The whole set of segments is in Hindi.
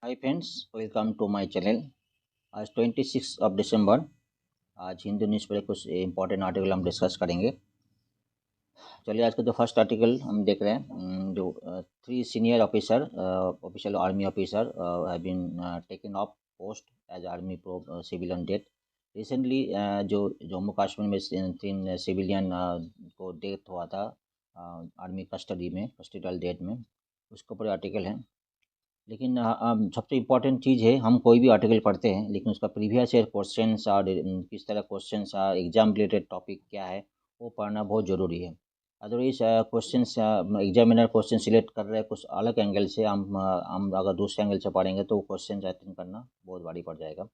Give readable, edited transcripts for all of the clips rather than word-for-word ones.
Hi friends, welcome to my channel. आज 26 दिसंबर। आज हिंदू न्यूज़ पर कुछ इंपॉर्टेंट आर्टिकल हम डिस्कस करेंगे। चलिए, आज का जो फर्स्ट आर्टिकल हम देख रहे हैं, जो 3 senior official army officer have been taken off post as army pro civilian death. Recently जो जम्मू कश्मीर में 3 सिविलियन को डेथ हुआ था आर्मी कस्टडियल डेथ में, उसके ऊपर आर्टिकल है। लेकिन सबसे इम्पोर्टेंट चीज़ है, हम कोई भी आर्टिकल पढ़ते हैं लेकिन उसका प्रीवियस ईयर क्वेश्चंस और किस तरह क्वेश्चंस और एग्जाम रिलेटेड टॉपिक क्या है वो पढ़ना बहुत ज़रूरी है। Otherwise questions examiner question select कर रहे हैं कुछ अलग एंगल से, हम अगर दूसरे एंगल से पढ़ेंगे तो वो क्वेश्चन अटेंड करना बहुत भारी पड़ जाएगा।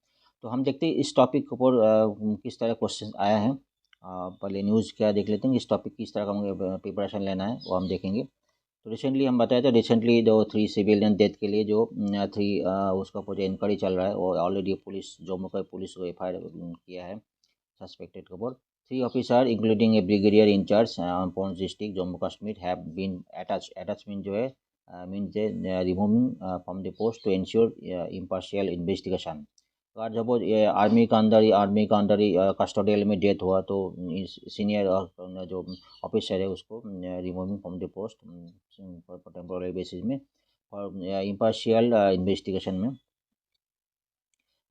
तो हम देखते हैं इस टॉपिक के ऊपर किस तरह क्वेश्चन आया है। पहले न्यूज़ क्या देख लेते हैं, इस टॉपिक किस तरह का हमें प्रिपरेशन लेना है वो हम देखेंगे। तो रिसेंटली हम बताए थे, रिसेंटली जो 3 सिविलियन डेथ के लिए जो थ्री उसका पूरा इंक्वायरी चल रहा है, और ऑलरेडी पुलिस जम्मू का पुलिस को एफ किया है सस्पेक्टेड के ऊपर। 3 officer including a brigadier in charge Poonch district Jammu Kashmir have been attach mean जो है mean removing from the post to ensure impartial investigation. तो आज जब वो आर्मी का अंदर ही कस्टोडियल में डेथ हुआ तो सीनियर जो ऑफिसर है उसको removing from the post temporary basis में और इम्पार्शियल इन्वेस्टिगेशन में।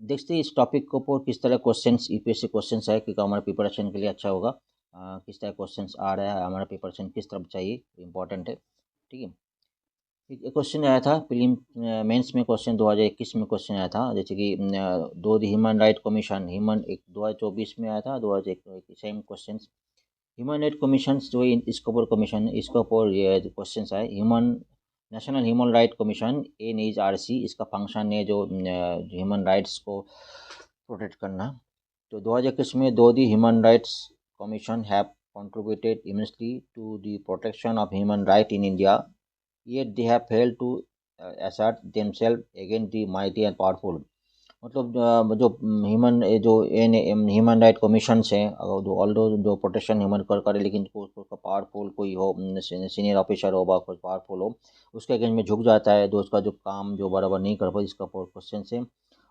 देखते हैं इस टॉपिक के ऊपर किस तरह क्वेश्चंस यूपीएससी क्वेश्चंस है, क्योंकि हमारे प्रिपरेशन के लिए अच्छा होगा। किस तरह क्वेश्चंस आ रहा है, हमारा प्रिपरेशन किस तरफ चाहिए, इंपॉर्टेंट है। ठीक है, एक क्वेश्चन आया था फिल्म मेंस में, क्वेश्चन 2021 में क्वेश्चन आया था, जैसे कि दो ह्यूमन राइट कमीशन एक 2024 में आया था, 2001 same question. Human right commission जो इसके ऊपर कमीशन, इसके ऊपर क्वेश्चन आए। National human right commission NHRC, इसका फंक्शन है जो ह्यूमन राइट्स को प्रोटेक्ट करना। तो 2021 में दो the human rights commission have contributed immensely to the protection of human right in India, yet they have failed to assert themselves against the mighty and powerful। मतलब जो ह्यूमन राइट कमीशंस हैं, जो ऑल्दो जो प्रोटेक्शन ह्यूमन कर करे, लेकिन उसका पावरफुल कोई हो, सीनियर ऑफिसर हो या कोई पावरफुल हो, उसके अगेंस्ट में झुक जाता है, तो उसका जो काम जो बराबर नहीं कर पाए, इसका क्वेश्चन से।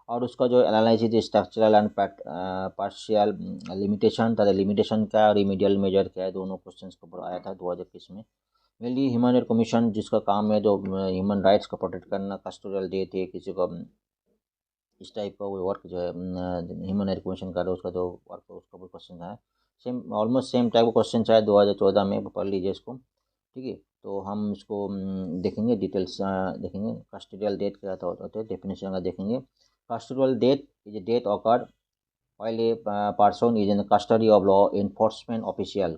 और उसका जो analysis structural and partial limitation था, लिमिटेशन क्या है, रिमीडियल मेजर क्या है, दोनों क्वेश्चन के ऊपर आया था 2021 में। मेनली ह्यूमन राइट कमीशन जिसका काम है जो ह्यूमन राइट्स को प्रोटेक्ट करना, कस्टोडियल डेथ है किसी को, इस टाइप का वो वर्क जो है ह्यूमन राइट कमीशन का उसका जो वर्क उसका भी क्वेश्चन है। सेम ऑलमोस्ट सेम टाइप का क्वेश्चन है 2014 में, पढ़ लीजिए इसको। ठीक है, तो हम इसको देखेंगे, डिटेल्स देखेंगे। कस्टोडियल डेथ क्या होता है, डेफिनेशन का देखेंगे। Custodial death is a death occur while a person is in the custody of law enforcement official।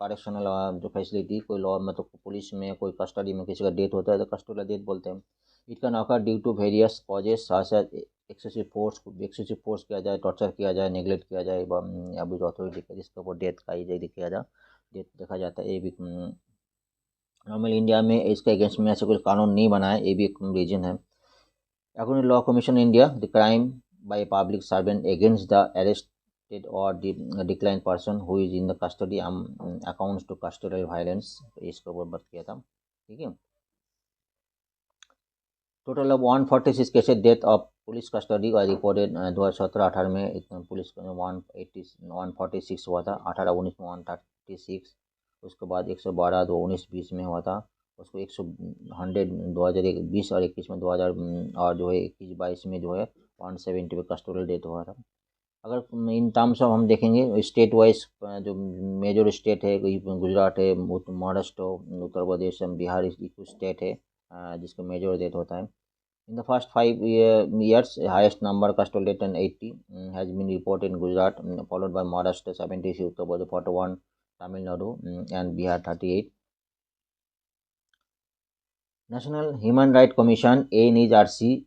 Correctional जो फैसिलिटी, कोई लॉ मतलब पुलिस में कोई कस्टडी में किसी का डेथ होता है तो कस्टोडियल डेथ बोलते हैं। It can occur due to various causes, excessive force किया जाए, टॉर्चर किया जाए, नेग्लेक्ट किया जाए, अभी अथॉरिटी का जिसके ऊपर डेथ का किया जाए, डेथ देखा जाता है। ये भी नॉर्मल इंडिया में इसके अगेंस्ट में ऐसे कोई कानून नहीं बना है, ये भी एक रीजन है। According to Law Commission India, the crime by a public servant against the arrested or the declined person who is in the custody accounts to custodial violence। इसको ऊपर बात किया था। ठीक है, total of 146 cases death of police custody का रिपोर्टेड 2017-18 में। इतना पुलिस 146 हुआ था, 18-19 में 136, उसके बाद 112 2019-20 में हुआ था, उसको 2020 और 21 में 2000 और जो है 21-22 में जो है 170 पे कस्टोडियल डेथ हुआ था। अगर इन टर्म्स ऑफ हम देखेंगे स्टेट वाइज, जो मेजर स्टेट है गुजरात है, महाराष्ट्र, उत्तर प्रदेश, बिहार, कुछ स्टेट है जिसका मेजर डेथ होता है। In the first 5 years, highest number custodial death 80 has been reported in Gujarat, followed by Maharashtra 76, Uttar Pradesh 41, Tamil Nadu and Bihar 38। National Human Rights Commission (NHRC)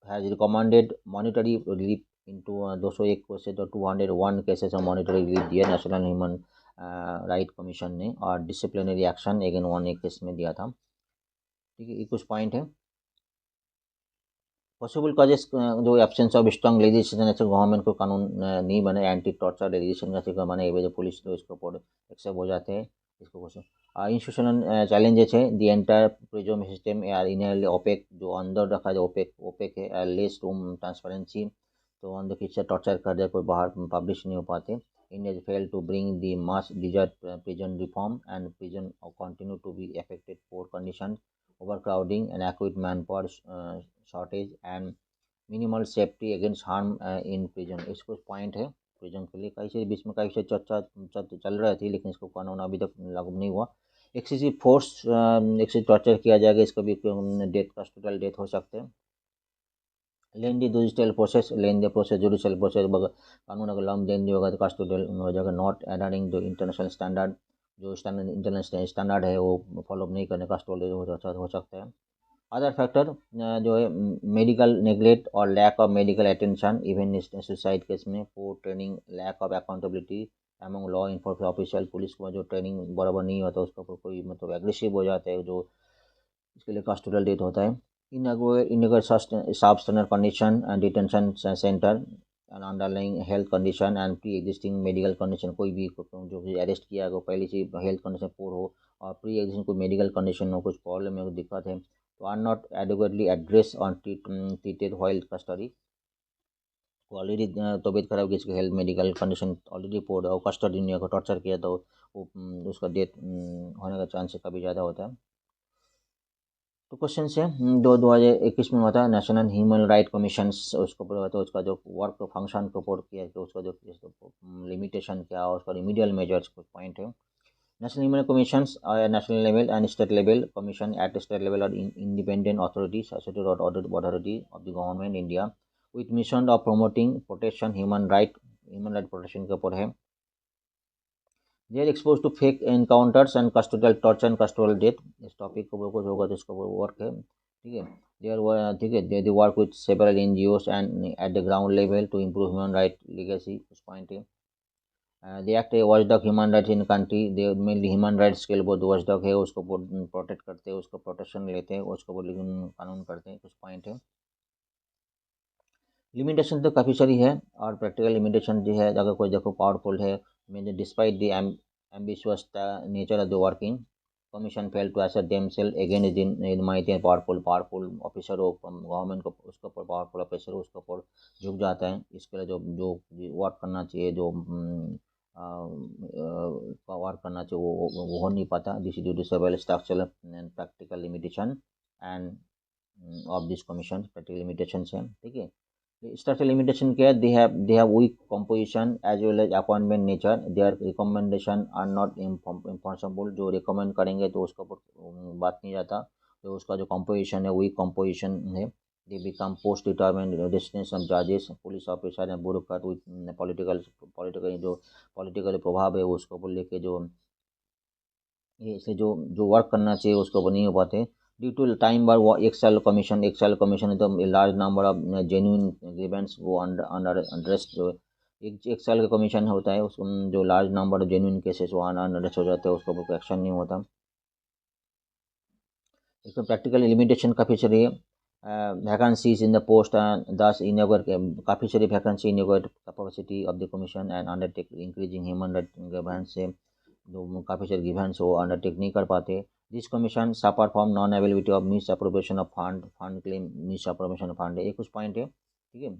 has recommended monetary relief into 201 cases और 201 केसेस of monetary relief दिया नेशनल ह्यूमन राइट कमीशन ने, और डिसिप्लिनरी एक्शन अगेन 1 केस में दिया था। ठीक है, ये कुछ पॉइंट है। पॉसिबल कॉजेस जो एब्सेंस ऑफ स्ट्रॉन्ग लेजिस्लेशन, ऐसे गवर्नमेंट को कानून नहीं बने, एंटी टॉर्चर लेजिस्लेशन जैसे बने, जो पुलिस तो इसके ऊपर एक्सेप्ट हो जाते हैं इसको क्वेश्चन। इंस्टीट्यूशनल चैलेंजेस है, the entire prison system are इनरली ओपेक, जो अंदर रखा है ओपेक ओपेक है, लेस रूम ट्रांसपेरेंसी, तो अंदर किसी टॉर्चर कर दे कोई बाहर पब्लिश नहीं हो पाते। India fail to bring the much desired prison reform and prison continue to be affected poor condition, overcrowding and acute manpower shortage and minimal safety against harm in prison। इसको पॉइंट है प्रिजन के लिए। कई से बीच में कई से चर्चा चल रही थी, लेकिन इसको कानून अभी तक लागू नहीं हुआ। एक्सेसिव फोर्स, एक्सेसिव टॉर्चर किया जाएगा, इसका भी डेथ हॉस्पिटल डेथ हो सकते हैं। Lengthy judicial process, lengthy process judicial process कानून अगर लॉन्ग लेंदी होगा तो कस्टोडियल हो जाएगा। नॉट एडरिंग जो इंटरनेशनल स्टैंडर्ड, जो स्टैंडर्ड इंटरनेशनल स्टैंडर्ड है वो फॉलो नहीं करने कस्टोडियल हो सकता है। अदर फैक्टर जो है मेडिकल नेग्लेक्ट और lack of medical attention, even suicide case में poor training, lack of accountability among law enforcement official, police को जो ट्रेनिंग बराबर नहीं होता उसका कोई मतलब एग्रेसिव हो जाता है, जो इसके लिए कस्टोडियल डेथ होता है। इनएगुअर substandard condition and detention center and underlying health condition and pre existing medical condition, कोई भी जो भी अरेस्ट किया है पहले से हेल्थ कंडीशन पुअर हो और प्री एग्जिस्टिंग कोई मेडिकल कंडीशन हो, कुछ प्रॉब्लम है, कुछ दिक्कत है, तो are not adequately address on treated while custody, already तबीयत खराब की, इसकी health medical condition already poor है और कस्टडी नहीं को टॉर्चर किया तो उसका डेथ होने का चांस काफ़ी ज़्यादा होता है। तो क्वेश्चन है 2021 में हुआ था नेशनल ह्यूमन राइट कमीशन, उसको ऊपर तो उसका जो वर्क फंक्शन को ऊपर किया कि उसका जो लिमिटेशन क्या और उसका रिमीडियल मेजर्स कुछ पॉइंट है। National human commission national level and state level commission at state level और independent authorities authority of the government India with mission of promoting protection human right protection के ऊपर है। They are expose to fake encounters and custodial torture and custodial death, इस टॉपिक को कुछ होगा तो इसका वर्क है, ठीक है। ठीक है, they work with several NGOs and at the ground level to improve human right legacy, उस पॉइंट है। They act a watchdog human rights in country, they mainly human rights के लिए बहुत वॉचडॉग है, उसको प्रोटेक्ट करते हैं, उसको प्रोटेक्शन लेते हैं, उसको कानून करते हैं, कुछ पॉइंट है। लिमिटेशन तो काफ़ी सारी है और प्रैक्टिकल लिमिटेशन जो है अगर कोई देखो पावरफुल है, mean despite the ambitious nature of the working, commission failed to assert themselves against the mighty and powerful officer हो गवर्नमेंट को, उसके ऊपर पावरफुल ऑफिसर उसके ऊपर झुक जाता है। इसके लिए जो जो वर्क करना चाहिए, जो वर्क करना चाहिए वो हो नहीं पाता। This is due to several structural and practical limitation and of this commission, practical limitation है, ठीक है। Structural limitation क्या है, they have weak composition as well as appointment nature, their recommendation are not enforceable, जो recommend करेंगे तो उसका बात नहीं जाता, तो उसका जो composition है weak composition है। they become post determined destination of judges, police officer and bureaucrat with political जो political प्रभाव है उसको बोल लेके जो ये इसलिए जो वर्क करना चाहिए उसको नहीं हो पाते। Due to time bar excel commission है तो large number of genuine grievance वो अंडर एड्रेस, जो एक साल का कमीशन होता है उसको जो large number of genuine cases वो अनएड्रेस हो जाते हैं, उसका कोई एक्शन नहीं होता। इसमें प्रैक्टिकल लिमिटेशन काफ़ी सारी है। वैकेंसीज इन द पोस्ट दस इनोवेट, काफ़ी सारी vacancy innovate capacity of the commission and undertake increasing human right grievance से जो काफ़ी सारे ग्रीवेंस वो अंडरटेक नहीं कर पाते। This commission suffer from non availability of misappropriation of fund claim, misappropriation of fund, ये कुछ पॉइंट है, ठीक है।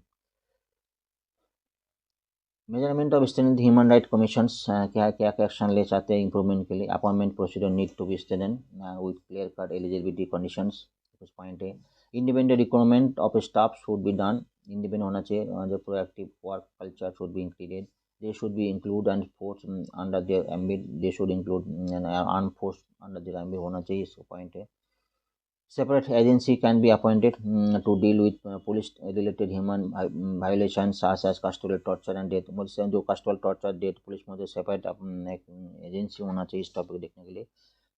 Measurement of standard human right commissions क्या क्या एक्शन ले चाहते हैं इंप्रूवमेंट के लिए। Appointment procedure need to be standard with clear cut eligibility conditions, कुछ पॉइंट है। Independent recruitment of staff should be done, independent होना चाहिए, जो proactive work culture should be included, they should be include and force under their ambit, they should include an armed force under their ambit होना चाहिए, इसको पॉइंट है। separate agency can be appointed to deal with police related human violations such as custodial torture and death, मुझसे जो custodial torture डेथ पुलिस में सेपरेट एक एजेंसी होना चाहिए इस टॉपिक देखने के लिए।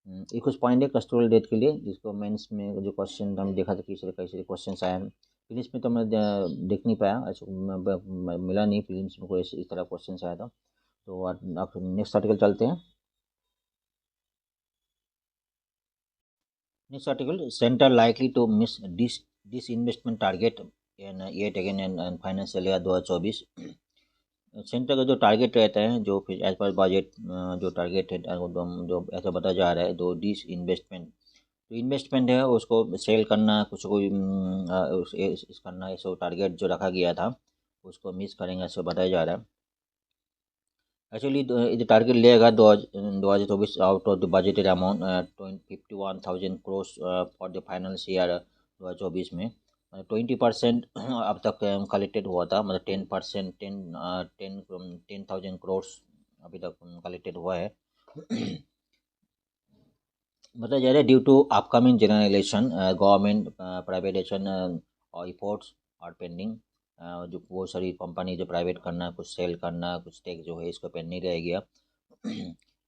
ये कुछ पॉइंट है कस्टोडियल डेथ के लिए, जिसको मेंस में जो क्वेश्चन हमने देखा था कई सारे क्वेश्चन आए हैं, फिलिम्स में तो मैं देख नहीं पाया, ऐसा मिला नहीं फिलिम्स में कोई इस तरह क्वेश्चन आया था। तो नेक्स्ट आर्टिकल चलते हैं। Next article, centre likely to miss this investment target yet again in financial year 2024, centre का जो टारगेट रहता है, जो फिर एज पर बजट जो टारगेट है जो ऐसा बताया जा रहा है, तो डिस इन्वेस्टमेंट जो इन्वेस्टमेंट है उसको सेल करना, कुछ कोई करना, ये सब टारगेट जो रखा गया था उसको मिस करेंगे, ऐसा बताया जा रहा है। एक्चुअली ये टारगेट लेगा 2024 out of the budgeted amount 51,000 crores for the finance year 2024 में 20% अब तक कलेक्टेड हुआ था, मतलब 10% 10,000 क्रोर्स अभी तक कलेक्टेड हुआ है। बताया जा रहा है due to upcoming general election government privatisation और इफोर्ट्स और पेंडिंग, जो वो सारी कंपनी जो प्राइवेट करना, कुछ सेल करना, कुछ टैक्स जो है इसको पेंडिंग रह गया।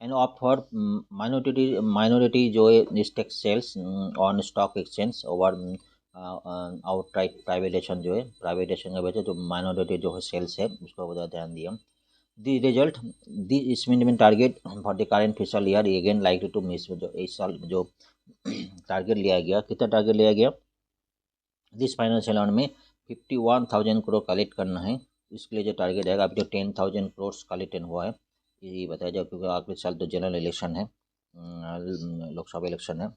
एंड ऑप्ट फॉर माइनॉरिटी जो है tax sales on stock exchange over outright privatisation, जो है प्राइवेटाइजेशन के वजह जो माइनॉरिटी जो है सेल्स है उसको ज़्यादा ध्यान दिया। The result, the spending target for the current fiscal year again likely to miss, जो इस साल जो टारगेट लिया गया, कितना टारगेट लिया गया दिस फाइनेंशियल ईयर में 51,000 करोड़ कलेक्ट करना है। इसके लिए जो टारगेट है, अभी जो 10,000 करोड़ कलेक्ट हुआ है ये बताया जाए, क्योंकि अगले साल तो जनरल इलेक्शन है, लोकसभा इलेक्शन है,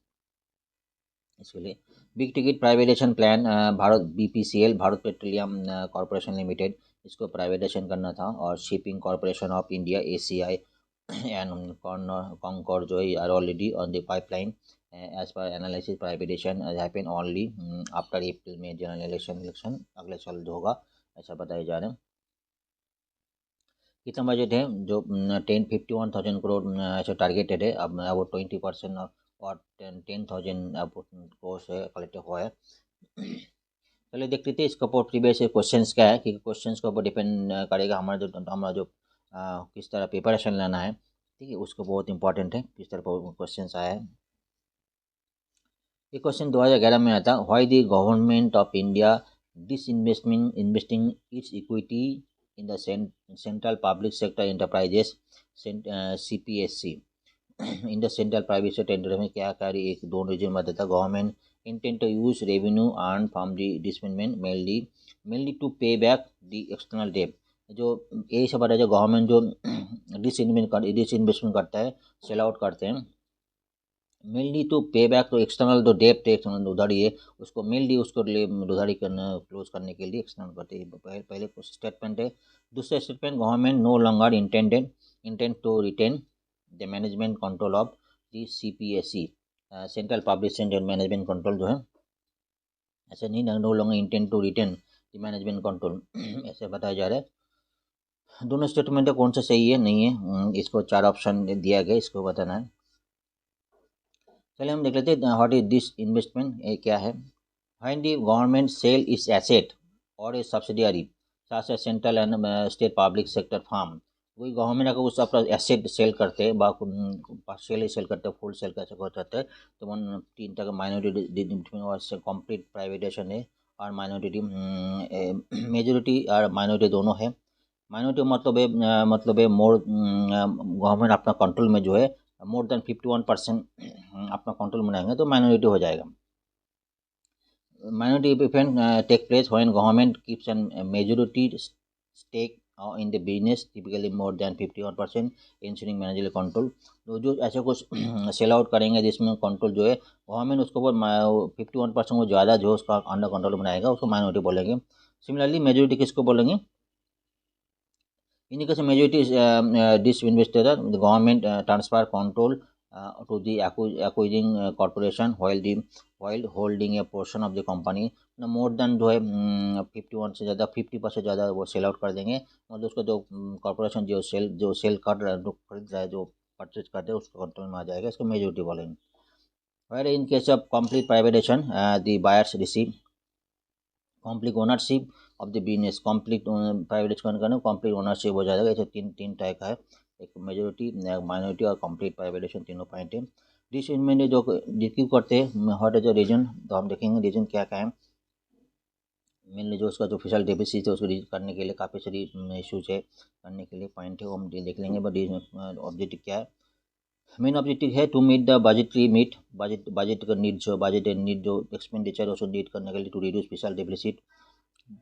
इसके लिए big ticket privatization plan Bharat BPCL Bharat petroleum corporation limited, इसको प्राइवेटाइजेशन करना था, और shipping corporation of India ACI and Concor जो है are already on the pipeline as per analysis privatization happen only after April में जनरल इलेक्शन अगले साल जो होगा, ऐसा बताया जा रहा है। कितना बजट है जो 51,000 करोड़ ऐसा टारगेटेड है, अब वो 20% और 10,000 करोड़ से कलेक्ट हुआ है। चलिए देखते थे इसके ऊपर प्रीवियस क्वेश्चंस क्या है, क्योंकि क्वेश्चंस के ऊपर डिपेंड करेगा हमारा जो किस तरह प्रिपरेशन लेना है, ठीक है, उसको बहुत इंपॉर्टेंट है किस तरह क्वेश्चंस आया है। ये क्वेश्चन 2011 में आया था, why the government of India investing its equity in the central public sector enterprises CPSC in the central private sector enterprise में क्या कार्य, एक दो रीजन में देता। Government intent to use revenue earn from the disinvestment mainly to pay back the external debt, जो यही सब है, जो गवर्नमेंट जो डिसइन्वेस्टमेंट करता है, सेल आउट करते हैं, मेनली टू पे बैक तो एक्सटर्नल जो डेप्ट है, एक्सटर्नल उधारी है, उसको मेनली उसको उधारी करना क्लोज करने के लिए एक्सटर्नल करते हैं। पहले स्टेटमेंट है। दूसरा statement, government no longer intend to retain the management control of the CPSC central public sector management control जो है, ऐसा नहीं, no longer intend to retain the management control ऐसे बताया जा रहा है। दोनों स्टेटमेंट कौन सा सही है नहीं है, इसको 4 ऑप्शन दिया गया, इसको बताना है। चलिए हम देख लेते हैं व्हाट इज दिस इन्वेस्टमेंट, ये क्या है। When the government sell is asset or a subsidiary साथ central and state public sector firm, वही गवर्नमेंट अगर उस अपना एसेट सेल करते हैं, पार्शियली सेल करते हैं, फुल सेल कैसे करते हैं, तो वो तीन तरह का माइनॉरिटी कंप्लीट प्राइवेटाइजेशन है, और माइनॉरिटी मेजोरिटी और माइनॉरिटी दोनों है। माइनॉरिटी मतलब है मोर गवर्नमेंट अपना कंट्रोल में जो है मोर देन 51% अपना कंट्रोल में रहेंगे तो माइनॉरिटी हो जाएगा। Minority event take place when government keeps a majority stake in the business, typically more than 51%, ensuring managerial control। तो जो ऐसे कुछ सेल आउट करेंगे जिसमें कंट्रोल जो है गवर्नमेंट उसको 51% वो ज़्यादा जो उसका अंडर कंट्रोल बनाएगा उसको माइनॉरिटी बोलेंगे। सिमिलरली मेजोरिटी किसको बोलेंगे, in the case of majority disinvested, the government transfer control to the acquiring corporation while holding a portion of the company। More than जो है 51 से ज़्यादा 50% से ज़्यादा वो सेल आउट कर देंगे, मतलब उसका जो कॉर्पोरेशन जो सेल कर रहा है, जो खरीद रहा है, जो परचेज कर रहा है, उसको कंट्रोल में आ जाएगा, इसको मेजोरिटी बोलेंगे। Where in case of complete privatization the buyers receive complete ownership of the business, complete privatisation करना कॉम्प्लीट ओनरशिप हो जाएगा। ऐसे तीन टाइप का है, एक मेजोरिटी, माइनॉरिटी और कॉम्प्लीट प्राइवेटाइजेशन, तीनों पॉइंट है। डिसइन्वेस्टमेंट जो क्यों करते हैं, व्हाट इज द रीजन, तो हम देखेंगे रीजन क्या क्या है। मेनली जो उसका जो फिजिकल डेफिसिट है उसको रीच करने के लिए काफ़ी सारी इशूज है, करने के लिए पॉइंट है, वो हम देख लेंगे। बट ऑब्जेक्टिव क्या है, मेन ऑब्जेक्टिव है टू मीट द बजट का नीड, जो बजट नीड जो एक्सपेंडिचर है उसको नीड करने के लिए, to reduce physical deficit,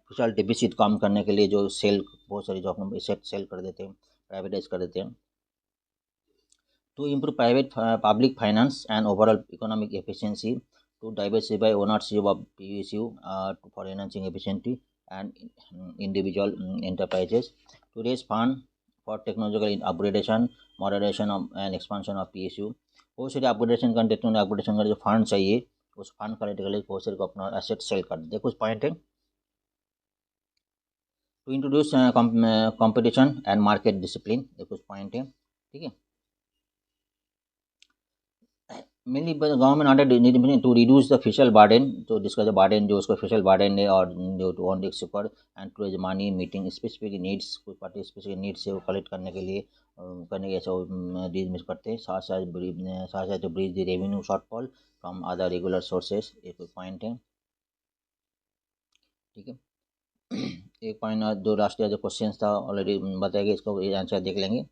fiscal deficit कम करने के लिए जो सेल बहुत सारी जो हम एसेट सेल कर देते हैं, प्राइवेटाइज कर देते हैं। To improve private public finance and overall economic efficiency, to diversify ownership of PSU for enhancing efficiency and individual enterprises, to raise fund for technological upgradation, moderation of, and expansion of PSU। बहुत सारे अपग्रेडेशन कर टेक्नोलॉजी अपग्रेडेशन का जो फंड चाहिए उस फंड कलेक्ट के लिए बहुत सारे को अपना एसेट सेल कर दे। कुछ पॉइंट है, to introduce competition and market discipline, ये कुछ पॉइंट है, ठीक है। Mainly government under to reduce the fiscal burden, तो डिस्कस द बार्डन जो उसका फिशल बार्डन है और जो ऑन रिस्क पर and to raise money meeting specific needs, कोई पार्टी स्पेसिफिक नीड्स है वो कलेक्ट करने के लिए करने के ऐसा डील मिस करते हैं। साथ साथ to bridge the revenue shortfall from other regular sources, ये कोई पॉइंट है, ठीक है। एक पॉइंट जो राष्ट्रीय जो क्वेश्चन था ऑलरेडी बताया गया, इसको आंसर देख लेंगे।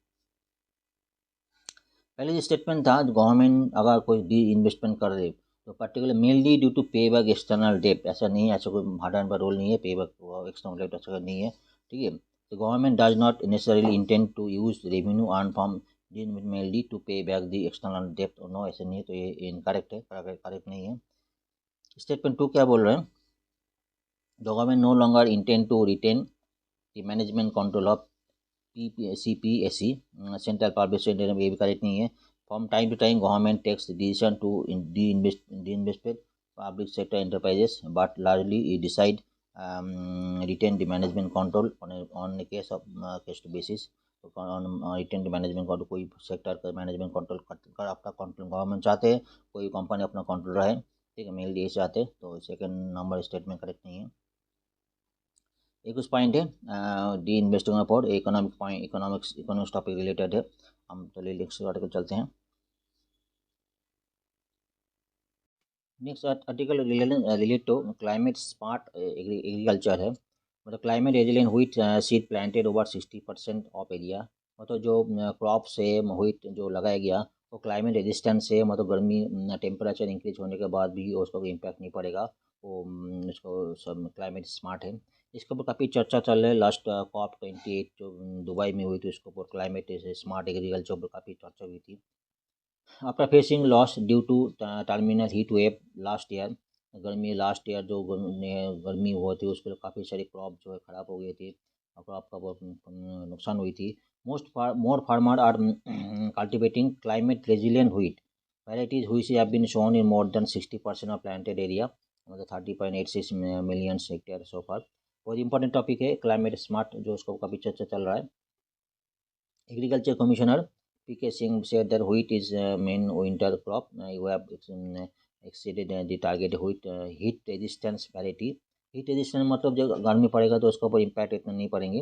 पहले जो स्टेटमेंट था, गवर्नमेंट अगर कोई डी इन्वेस्टमेंट कर रही तो particular mainly due to pay back external debt, ऐसा नहीं है, ऐसा कोई हार्ड एंड रूल नहीं है, पे बैक एक्सटर्नल डेट ऐसा नहीं है, ठीक है। तो government does not necessarily intend to use revenue earn from the mainly to pay back the external debt, no ऐसा नहीं है, तो ये इनकरेक्ट है, करेक्ट नहीं है। स्टेटमेंट 2 क्या बोल रहे हैं, government no longer intend to retain the management control of CPSE central public sector में, ये भी करेक्ट नहीं है। From time to time government takes decision to disinvest public sector enterprises but largely decide retain the management control on case of case to basis. Retain the management control, कोई सेक्टर का मैनेजमेंट कंट्रोल कर आपका कंट्रोल गवर्नमेंट चाहते हैं, कोई कंपनी अपना कंट्रोल रहे, ठीक है, मेनली ये चाहते हैं, तो सेकंड नंबर स्टेटमेंट करेक्ट नहीं है। एक उस पॉइंट है disinvesting for economic point, economics topic related है, हम चलिए नेक्स्ट आर्टिकल चलते हैं। Next article relate to climate smart agriculture है, मतलब climate resilient wheat seed planted over 60% of area, मतलब जो क्रॉप्स है व्हीट जो लगाया गया वो क्लाइमेट रेजिस्टेंस है, मतलब गर्मी टेम्परेचर इंक्रीज होने के बाद भी उसको कोई इम्पैक्ट नहीं पड़ेगा, वो उसको सब क्लाइमेट स्मार्ट है। इसके ऊपर काफ़ी चर्चा चल रही है, लास्ट COP28 जो दुबई में हुई थी उसके ऊपर क्लाइमेट स्मार्ट एग्रीकल्चर पर काफ़ी चर्चा हुई थी। After facing loss due to terminal heat wave last year, गर्मी लास्ट ईयर जो गर्मी हुई थी उसके काफ़ी सारी क्रॉप जो है ख़राब हो गई थी, क्रॉप का बहुत नुकसान हुई थी। More farmer are cultivating climate resilient wheat varieties which have been shown in more than 60% of planted area, मतलब 30.86 मिलियन हेक्टेयर सो फार। बहुत इंपॉर्टेंट टॉपिक है क्लाइमेट स्मार्ट, जो उसको काफ़ी चर्चा चल रहा है। Agriculture commissioner PK Singh said that wheat is main winter crop. You have exceeded the target wheat heat resistance variety. Heat resistance मतलब जब गर्मी पड़ेगा तो उसके ऊपर इम्पैक्ट इतना नहीं पड़ेंगे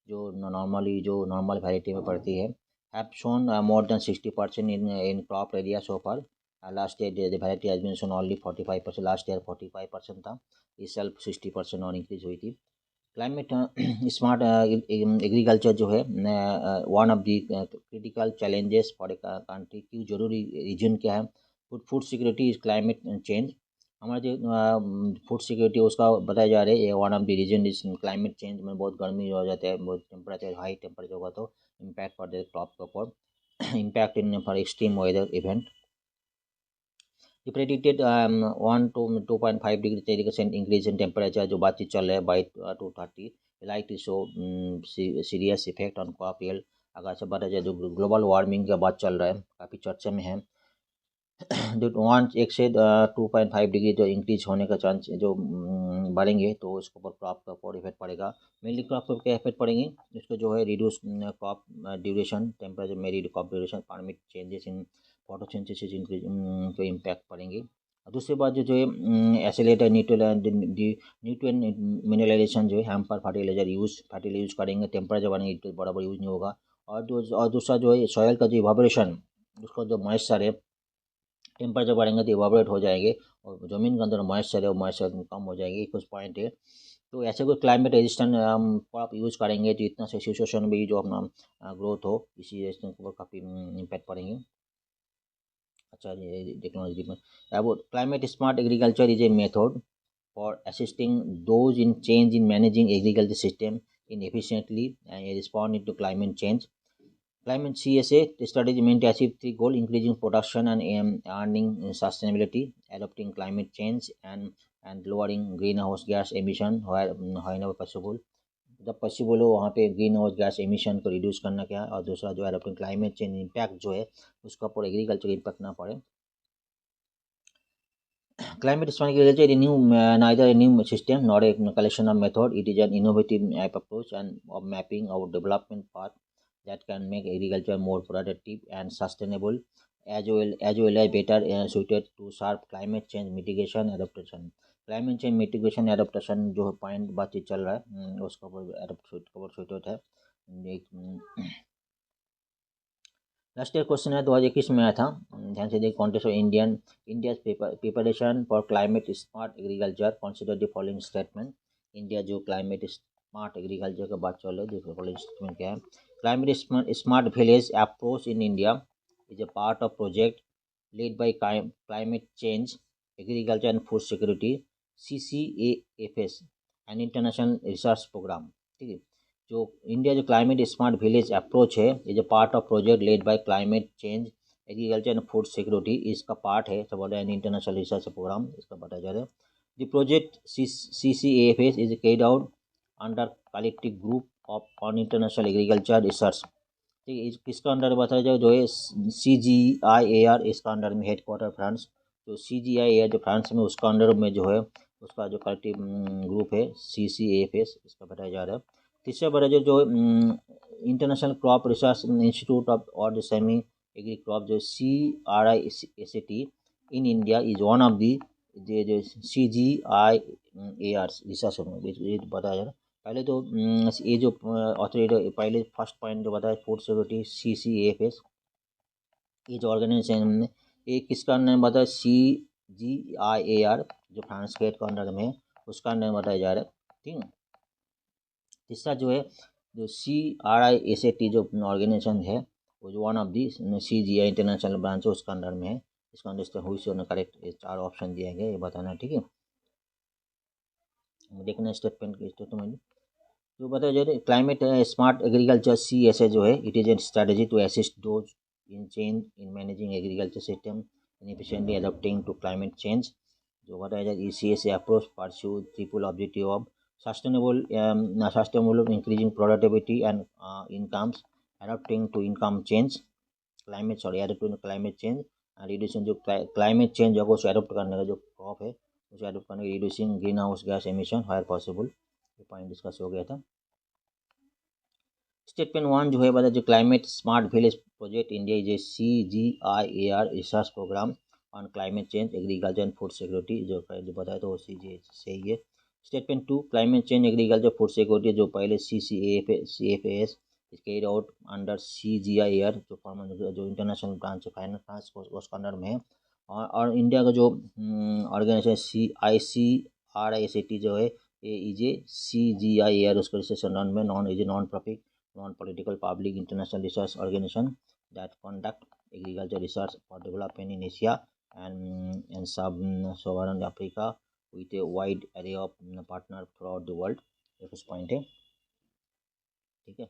जो नॉर्मल वैरायटी में पड़ती है। Have shown more than 60% in crop area so far. Last year the variety has been shown only 45%, last year 45% था, इस साल 60% और इंक्रीज हुई थी। क्लाइमेट स्मार्ट एग्रीकल्चर जो है one of the critical challenges for a country, क्यों जरूरी रीजन क्या है, food security is climate change, हमारा जो फूड सिक्योरिटी उसका बताया जा रहा है, one of the reason is climate change में बहुत गर्मी हो जाता है, बहुत टेम्परेचर हाई टेम्परेचर होगा तो इम्पैक्ट फॉर द क्रॉप के ऊपर, impact in for extreme weather event. The predicted 1 to 2.5 degree Celsius increase in temperature जो बातचीत चल रहा है by 2030 likely to show serious effect on crop yield। अगर से बात जाए जो ग्लोबल वार्मिंग का बात चल रहा है काफ़ी चर्चा में है, जो 2.5 डिग्री जो इंक्रीज होने का चांस जो बढ़ेंगे तो उसके ऊपर क्रॉप का ऊपर इफेक्ट पड़ेगा। मेनली क्रॉप पर क्या इफेक्ट पड़ेंगे, इसको जो है रिड्यूस क्रॉप ड्यूरेशन, टेम्परेचर मेरी crop duration, climate changes in photosynthesis increase के इम्पैक्ट पड़ेंगे। दूसरी बात जो है एसिलेटर न्यूट्रिएंट मिनरलाइजेशन जो है हम पर फर्टिलाइजर यूज करेंगे, टेम्परेचर बढ़ेंगे तो बराबर यूज नहीं होगा। और दूसरा जो है सॉयल का जो इवापोरेशन, उसका जो मॉइस्चर है टेम्परेचर बढ़ेंगे तो इवापोरेट हो जाएंगे और ज़मीन के अंदर मॉइस्चर है वो मॉइस्चर कम हो जाएगी, कुछ पॉइंट है। तो ऐसे कोई क्लाइमेट रेजिस्टेंट क्रॉप यूज़ करेंगे तो इतना से सिचुएशन भी जो अपना ग्रोथ हो इसी रेजिस्टेंस के ऊपर काफ़ी इम्पैक्ट पड़ेंगे। अच्छा टेक्नोलॉजी में अब climate smart agriculture is a method for assisting those in change in managing agriculture system in efficiently and responding to climate change. Climate CSA strategy meant to achieve three goals: increasing production and earning sustainability, adopting climate change, and lowering greenhouse gas emission whenever possible. जब पॉसिबल हो वहाँ पे ग्रीन हाउस गैस एमिशन को रिड्यूस करना क्या है, और दूसरा जो है अडॉप्टिंग क्लाइमेट चेंज इम्पैक्ट जो है उसका ऊपर एग्रीकल्चर इम्पैक्ट ना पड़े. Climate responsive agriculture is neither a new system nor a collection of methods. It is an innovative approach and of mapping our development path that can make agriculture more productive and sustainable, as well as better suited to sharp climate change mitigation adaptation. Climate change mitigation adaptation जो पॉइंट बातचीत चल रहा है उसका कवर सुटेड है. लास्ट ईयर क्वेश्चन है 2021 में आया था, ध्यान से देखिए. Context of India preparation for climate smart agriculture, consider the following statement. India जो क्लाइमेट स्मार्ट एग्रीकल्चर का बात चल रही है, देखो फॉलोइंग स्टेटमेंट क्या है. Climate smart village approach in India is a part of project led by climate change agriculture and food security CCAFS and international research program. ठीक है, जो इंडिया जो क्लाइमेट स्मार्ट विलेज अप्रोच है is a part of project led by climate change agriculture and food security, इसका पार्ट है सब एन इंटरनेशनल रिसर्च प्रोग्राम, इसका बताया जा रहा है. The project CCAFS is carried out under collective group of on international agriculture research. ठीक है, किसका अंडर बताया जाए, जो है CGIAR, इसका अंडर में हेडक्वार्टर फ्रांस. जो CGIAR जो फ्रांस में उसका अंडर में जो है उसका जो कलेक्टिव ग्रुप है CCAFS, इसका बताया जा रहा है. तीसरा बड़ा जो international crop research institute of और जो सेमी एग्री क्रॉप जो CRISAT in India is one of the जो CGIAR रिसर्च बताया जा रहा है. पहले तो ये जो अथॉरिटी पहले फर्स्ट पॉइंट जो बताया फूड सिक्योरिटी CCAFS, ये जो ऑर्गेनाइजेशन ये किसका नाम बताया CGIAR जो फ्रांस के अंडर में है उसका नाम बताया जा रहा है. ठीक है, तीसरा जो है जो CRISAT जो ऑर्गेनाइजेशन है वो जो one of the CGI international branch है उसका अंडर में है. इसका अंडरस्टैंड हुई से करेक्ट 4 ऑप्शन दिए गए, ये बताना. ठीक है, देखना स्टेटमेंट जो बताया जा रहा है. क्लाइमेट स्मार्ट एग्रीकल्चर CSA जो है it is a strategy to assist those in change in managing agriculture system in efficiently adopting to climate change. जो बताया जाए CSA approach pursue triple objective of sustainable increasing productivity and incomes, adapting to income change adapting to climate change and reducing जो climate change है उसे अडोप्ट करने का जो क्रॉप है उसे अडोप्ट करने की reducing greenhouse gas emission where possible, ये पॉइंट डिस्कस हो गया था. स्टेटमेंट 1 जो है बता जो climate smart village project India is a CGIAR research program on climate change agriculture and food security, जो बताया तो वो सही है. Statement 2 climate change agriculture food security जो पहले CCAFS is carried out under CGIAR जो फॉर्मल जो इंटरनेशनल ब्रांच फाइनेंस उसका अंडर में है. और इंडिया का जो ऑर्गेनाइजेशन CICRISAT जो है ये इज ए CGIAR उसका रिसर्च अंडर में non profit non political public international research organisation that conduct agriculture research for development in Asia and sub-Saharan Africa with a wide array of partner throughout the world. ये कुछ पॉइंट है. ठीक है.